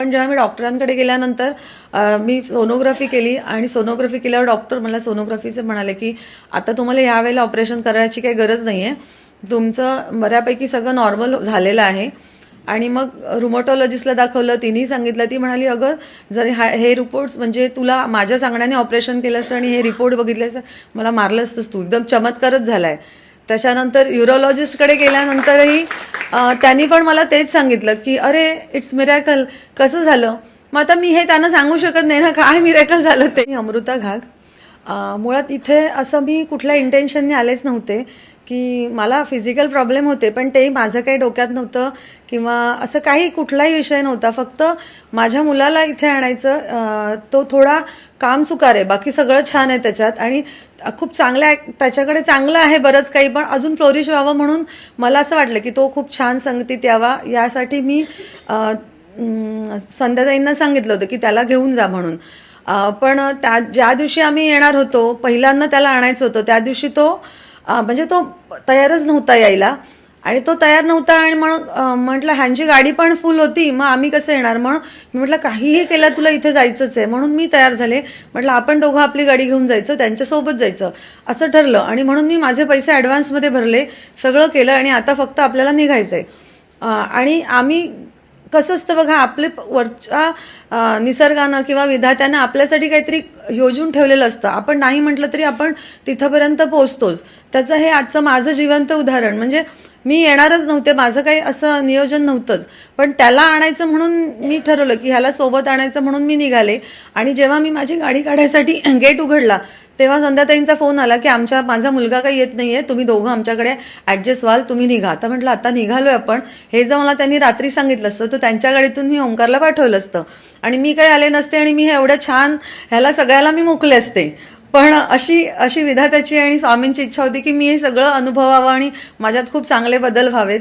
पण जेव्हा मी डॉक्टरांकडे गेल्यानंतर मी सोनोग्राफी केली आणि सोनोग्राफी केल्यावर डॉक्टर मला सोनोग्राफीचे म्हणाले की आता तुम्हाला यावेळेला ऑपरेशन करायची काही गरज नाही आहे, तुमचं बऱ्यापैकी सगळं नॉर्मल झालेलं आहे. आणि मग रुमॅटॉलॉजिस्टला दाखवलं, तिनेही सांगितलं. ती म्हणाली अगं जर हे रिपोर्ट्स म्हणजे तुला माझ्या सांगण्याने ऑपरेशन केलं असतं आणि हे रिपोर्ट बघितले असतं मला मारलं असतंस तू, एकदम चमत्कारच झालाय. त्याच्यानंतर युरोलॉजिस्टकडे गेल्यानंतरही त्यांनी पण मला तेच सांगितलं की अरे इट्स मिरॅकल, कसं झालं. मग आता मी हे त्यांना सांगू शकत नाही ना काय मिरॅकल झालं ते. अमृता घाग. मुळात इथे असं मी कुठल्या इंटेन्शनने आलेच नव्हते की मला फिजिकल प्रॉब्लेम होते, पण ते माझं काही डोक्यात नव्हतं किंवा असं काही कुठलाही विषय नव्हता. फक्त माझ्या मुलाला इथे आणायचं, तो थोडा काम चुकार आहे, बाकी सगळं छान आहे त्याच्यात आणि खूप चांगलं त्याच्याकडे चांगलं आहे बरंच काही, पण अजून फ्लोरिश व्हावं म्हणून मला असं वाटलं की तो खूप छान संगतीत यावा. यासाठी मी संध्याताईंना सांगितलं होतं की त्याला घेऊन जा म्हणून. पण ज्या दिवशी आम्ही येणार होतो, पहिल्यांदा त्याला आणायचं होतं, त्या दिवशी तो म्हणजे तो तयारच नव्हता यायला आणि तो तयार नव्हता. आणि मग म्हटलं ह्यांची गाडी पण फुल होती, मग आम्ही कसं येणार. म्हणून मी म्हटलं काहीही केलं तुला इथे जायचंच आहे, म्हणून मी तयार झाले. म्हटलं आपण दोघं आपली गाडी घेऊन जायचं, त्यांच्यासोबत जायचं असं ठरलं. आणि म्हणून मी माझे पैसे ॲडव्हान्समध्ये भरले, सगळं केलं आणि आता फक्त आपल्याला निघायचं आहे. आणि आम्ही कसं असतं बघा, आपले वरच्या निसर्गानं किंवा विधात्यानं आपल्यासाठी काहीतरी योजून ठेवलेलं असतं. आपण नाही म्हटलं तरी आपण तिथंपर्यंत पोहोचतोच. त्याचं हे आजचं माझं जिवंत उदाहरण. म्हणजे मी येणारच नव्हते, माझं काही असं नियोजन नव्हतंच, पण त्याला आणायचं म्हणून मी ठरवलं की ह्याला सोबत आणायचं म्हणून मी निघाले. आणि जेव्हा मी माझी गाडी काढायसाठी गेट उघडला तेव्हा संध्याताईंचा फोन आला की माझा मुलगा काही येत नाहीये, तुम्ही दोघं आमच्याकडे ॲडजस्ट व्हाल, तुम्ही निघा. आता म्हटलं आता निघालोय आपण. हे जर मला त्यांनी रात्री सांगितलं असतं तर त्यांच्या गाडीतून मी ओंकारला पाठवलं असतं आणि मी काही आले नसते आणि मी हे एवढं छान ह्याला सगळ्याला मी मोकले असते. पण अशी विधात्याची आणि स्वामींची इच्छा होती की मी हे सगळं अनुभवावं आणि माझ्यात खूप चांगले बदल व्हावेत.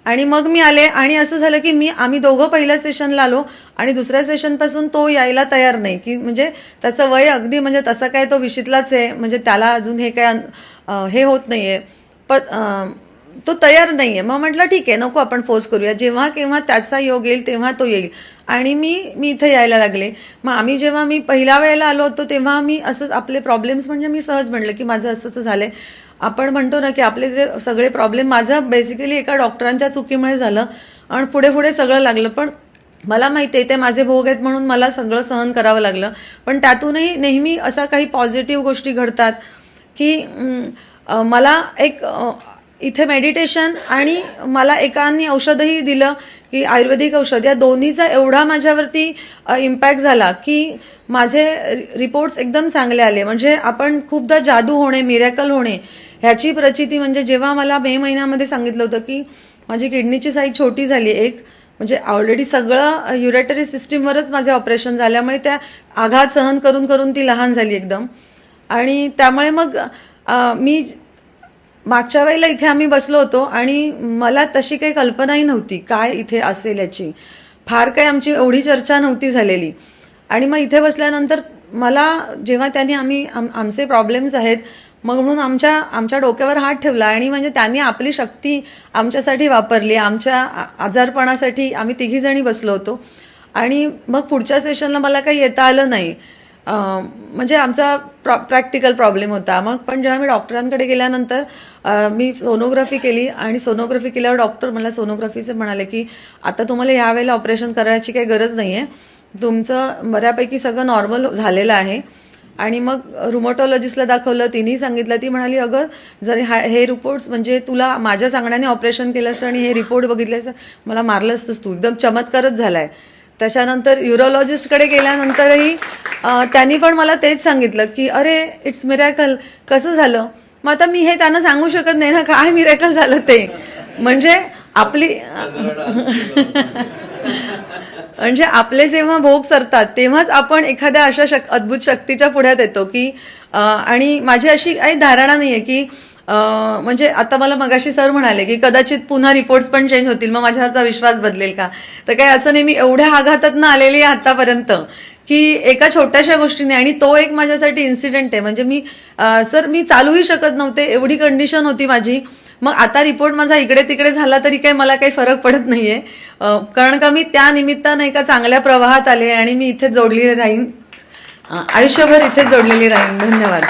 आणि मग मी आले आणि असं झालं की आम्ही दोघं पहिल्या सेशनला आलो आणि दुसऱ्या सेशनपासून तो यायला तयार नाही. की म्हणजे त्याचं वय अगदी म्हणजे तसं काय तो विशीतलाच आहे, म्हणजे त्याला अजून हे काय हे होत नाहीये, पण तो तयार नाहीये. मग म्हटलं ठीक आहे, नको आपण फोर्स करूया, जेव्हा केव्हा त्याचा योग येईल तेव्हा तो येईल. आणि मी इथे यायला लागले. मग जेव्हा मी पहिल्या वेळेला आलो होतो तेव्हा मी असंच आपले प्रॉब्लेम्स म्हणजे मी सहज म्हटलं की माझं असंच झालंय. आपण म्हणतो ना की आपले जे सगळे प्रॉब्लेम, माझं बेसिकली एका डॉक्टरांच्या चुकीमुळे झालं आणि पुढे पुढे सगळं लागलं. पण मला माहिती आहे ते माझे भोग आहेत म्हणून मला सगळं सहन करावं लागलं. पण त्यातूनही नेहमी असा काही पॉझिटिव्ह गोष्टी घडतात की मला एक इथे मेडिटेशन आणि मला एकाने औषधही दिलं की आयुर्वेदिक औषध, या दोन्हीचा एवढा माझ्यावरती इम्पॅक्ट झाला की माझे रिपोर्ट्स एकदम चांगले आले. म्हणजे आपण खूपदा जादू होणे, मिरॅकल होणे ह्याची प्रचिती, म्हणजे जेव्हा मला मे महिन्यामध्ये सांगितलं होतं की माझी किडनीची साईज छोटी झाली एक, म्हणजे ऑलरेडी सगळं युरेटरी सिस्टीमवरच माझे ऑपरेशन झाल्यामुळे त्या आघात सहन करून करून ती लहान झाली एकदम. आणि त्यामुळे मग मी मागच्या वेळेला इथे आम्ही बसलो होतो आणि मला तशी काही कल्पनाही नव्हती काय इथे असेल याची, फार काही आमची एवढी चर्चा नव्हती झालेली. आणि मग इथे बसल्यानंतर मला जेव्हा त्यांनी आमचे प्रॉब्लेम्स आहेत म्हणून आमच्या डोक्यावर हात ठेवला आणि म्हणजे त्यांनी आपली शक्ती आमच्यासाठी वापरली, आमच्या आजारपणासाठी आम्ही तिघीजणी बसलो होतो. आणि मग पुढच्या सेशनला मला काही येता आलं नाही, म्हणजे आमचा प्रॅक्टिकल प्रॉब्लेम होता. मग पण जेव्हा मी डॉक्टरांकडे गेल्यानंतर मी सोनोग्राफी केली आणि सोनोग्राफी केल्यावर डॉक्टर मला सोनोग्राफीचे म्हणाले की आता तुम्हाला यावेळेला ऑपरेशन करायची काही गरज नाही आहे, तुमचं बऱ्यापैकी सगळं नॉर्मल झालेलं आहे. आणि मग रुमॅटॉलॉजिस्टला दाखवलं, तिनेही सांगितलं. ती म्हणाली अगं जर हे रिपोर्ट्स म्हणजे तुला माझ्या सांगण्याने ऑपरेशन केलं असतं आणि हे रिपोर्ट बघितले असतं मला मारलं असतंस तू, एकदम चमत्कारच झालाय. त्याच्यानंतर युरोलॉजिस्टकडे गेल्यानंतरही त्यांनी पण मला तेच सांगितलं की अरे इट्स मिरॅकल, कसं झालं. मग आता मी हे त्यांना सांगू शकत नाही ना काय मिरॅकल झालं ते. म्हणजे म्हणजे आपले जेव्हा भोग सरतात तेव्हाच आपण एखाद्या अशा अद्भुत शक्तीच्या पुढ्यात येतो की आणि माझी अशी काही धारणा नाहीये की म्हणजे आता मला मगाशी सर म्हणाले की कदाचित पुन्हा रिपोर्ट्स पण चेंज होतील, मग माझ्यावरचा विश्वास बदलेल का. तर काय असं नाही, मी एवढ्या आघातातनं आलेली आहे आतापर्यंत की एका छोट्याशा गोष्टीने. आणि तो एक माझ्यासाठी इन्सिडेंट आहे. म्हणजे मी चालूही शकत नव्हते, एवढी कंडिशन होती माझी. मग आता रिपोर्ट माझा इकडे तिकडे झाला तरी काही मला काही फरक पडत नाहीये, कारण का मी त्या निमित्तानं एका चांगल्या प्रवाहात आले आणि मी इथे जोडलेली राहीन, आयुष्यभर इथे जोडलेली राहीन. धन्यवाद.